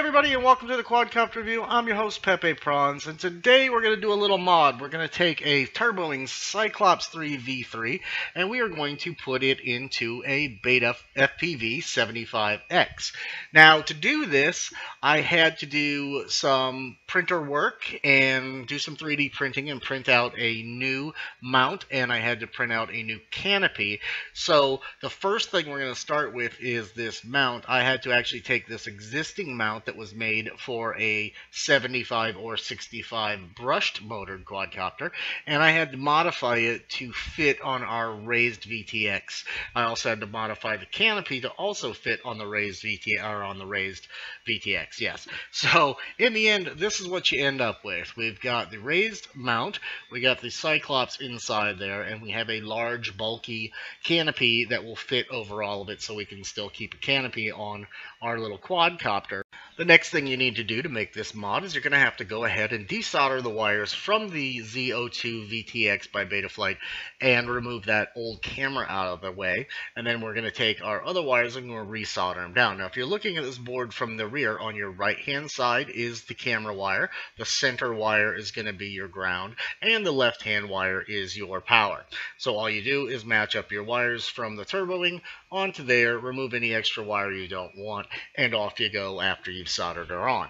everybody, and welcome to the Quadcopter review. I'm your host, Pepe Prawns, and today we're going to do a little mod. We're going to take a Turbowing Cyclops V3 and we are going to put it into a BetaFPV 75X. Now, to do this, I had to do some printer work and do some 3D printing and print out a new mount, and I had to print out a new canopy. So the first thing we're going to start with is this mount. I had to actually take this existing mount that was made for a 75 or 65 brushed motored quadcopter, and I had to modify it to fit on our raised VTX. I also had to modify the canopy to also fit on the raised VTX. Yes. So in the end, this is what you end up with. We've got the raised mount, we got the Cyclops inside there, and we have a large bulky canopy that will fit over all of it, so we can still keep a canopy on our little quadcopter. The next thing you need to do to make this mod is you're going to have to go ahead and desolder the wires from the Z02 VTX by Betaflight and remove that old camera out of the way. And then we're going to take our other wires and we're going to resolder them down. Now, if you're looking at this board from the rear, on your right-hand side is the camera wire. The center wire is going to be your ground, and the left-hand wire is your power. So all you do is match up your wires from the turbowing onto there, remove any extra wire you don't want, and off you go after you've soldered her on.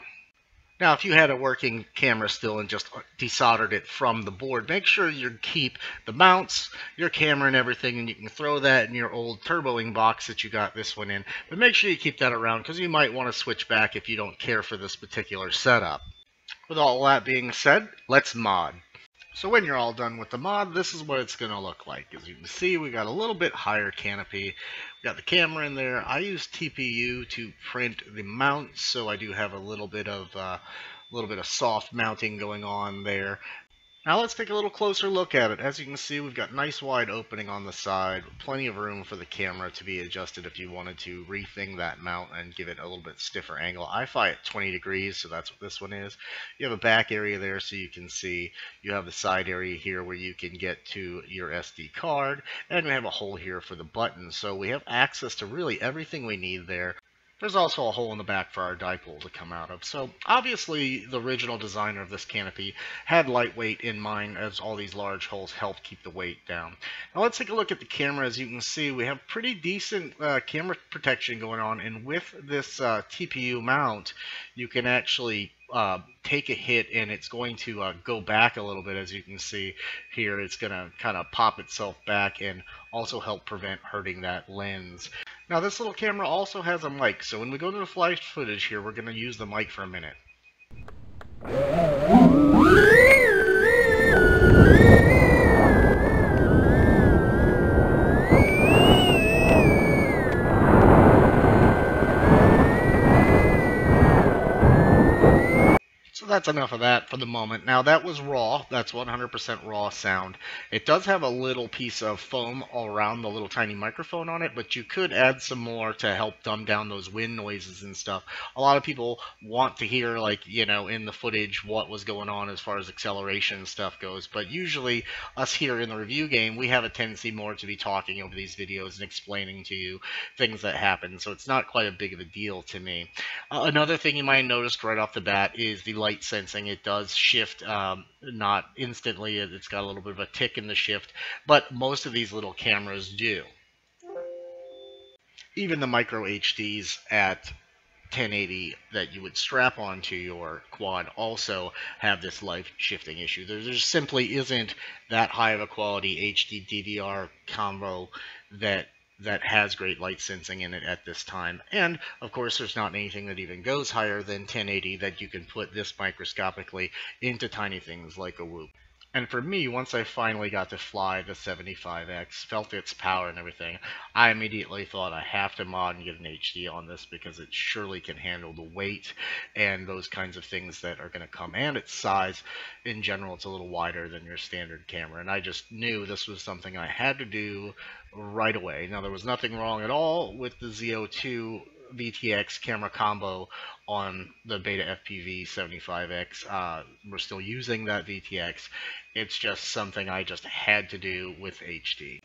Now, if you had a working camera still and just desoldered it from the board, make sure you keep the mounts, your camera and everything, and you can throw that in your old turbowing box that you got this one in. But make sure you keep that around, because you might want to switch back if you don't care for this particular setup. With all that being said, let's mod. So when you're all done with the mod, this is what it's going to look like. As you can see, we got a little bit higher canopy. We got the camera in there. I use TPU to print the mount, so I do have a little bit of soft mounting going on there. Now let's take a little closer look at it. As you can see, we've got nice wide opening on the side, plenty of room for the camera to be adjusted if you wanted to rethink that mount and give it a little bit stiffer angle. I fly at 20 degrees, so that's what this one is. You have a back area there so you can see. You have the side area here where you can get to your SD card, and we have a hole here for the buttons. So we have access to really everything we need there. There's also a hole in the back for our dipole to come out of. So obviously the original designer of this canopy had lightweight in mind, as all these large holes help keep the weight down. Now let's take a look at the camera. As you can see, we have pretty decent camera protection going on, and with this TPU mount, you can actually take a hit and it's going to go back a little bit. As you can see here, it's going to kind of pop itself back and also help prevent hurting that lens. Now this little camera also has a mic, so when we go to the flash footage here, we're going to use the mic for a minute. That's enough of that for the moment. Now that was raw. That's 100% raw sound. It does have a little piece of foam all around the little tiny microphone on it, but you could add some more to help dumb down those wind noises and stuff. A lot of people want to hear, like, you know, in the footage what was going on as far as acceleration and stuff goes, but usually us here in the review game, we have a tendency more to be talking over these videos and explaining to you things that happen, so it's not quite a big of a deal to me. Another thing you might have noticed right off the bat is the light sensing. It does shift, not instantly. It's got a little bit of a tick in the shift, but most of these little cameras do. Even the micro HDs at 1080 that you would strap onto your quad also have this light shifting issue. There just simply isn't that high of a quality HD DVR combo that has great light sensing in it at this time. And of course there's not anything that even goes higher than 1080 that you can put this microscopically into tiny things like a whoop. And for me, once I finally got to fly the 75X, felt its power and everything, I immediately thought I have to mod and get an HD on this, because it surely can handle the weight and those kinds of things that are going to come. And its size, in general, it's a little wider than your standard camera. And I just knew this was something I had to do right away. Now, there was nothing wrong at all with the Z02 VTX camera combo on the BetaFPV 75X. We're still using that VTX. It's just something I just had to do with HD.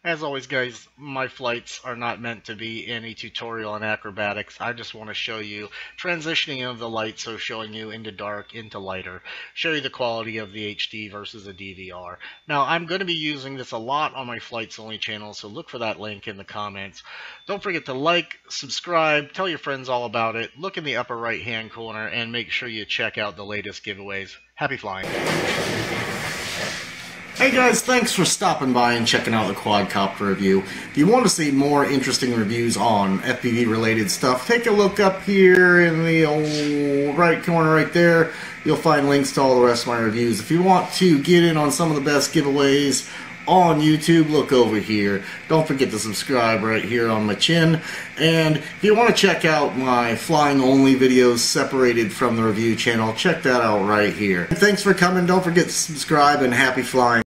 As always, guys, my flights are not meant to be any tutorial on acrobatics. I just want to show you transitioning of the light, so showing you into dark, into lighter, show you the quality of the HD versus a DVR. Now, I'm going to be using this a lot on my Flights Only channel, so look for that link in the comments. Don't forget to like, subscribe, tell your friends all about it, look in the upper right-hand corner, and make sure you check out the latest giveaways. Happy flying! Hey guys, thanks for stopping by and checking out the Quadcopter review. If you want to see more interesting reviews on FPV related stuff, take a look up here in the old right corner right there. You'll find links to all the rest of my reviews. If you want to get in on some of the best giveaways on YouTube, look over here. Don't forget to subscribe right here on my chin. And if you want to check out my flying only videos separated from the review channel, check that out right here. Thanks for coming. Don't forget to subscribe, and happy flying.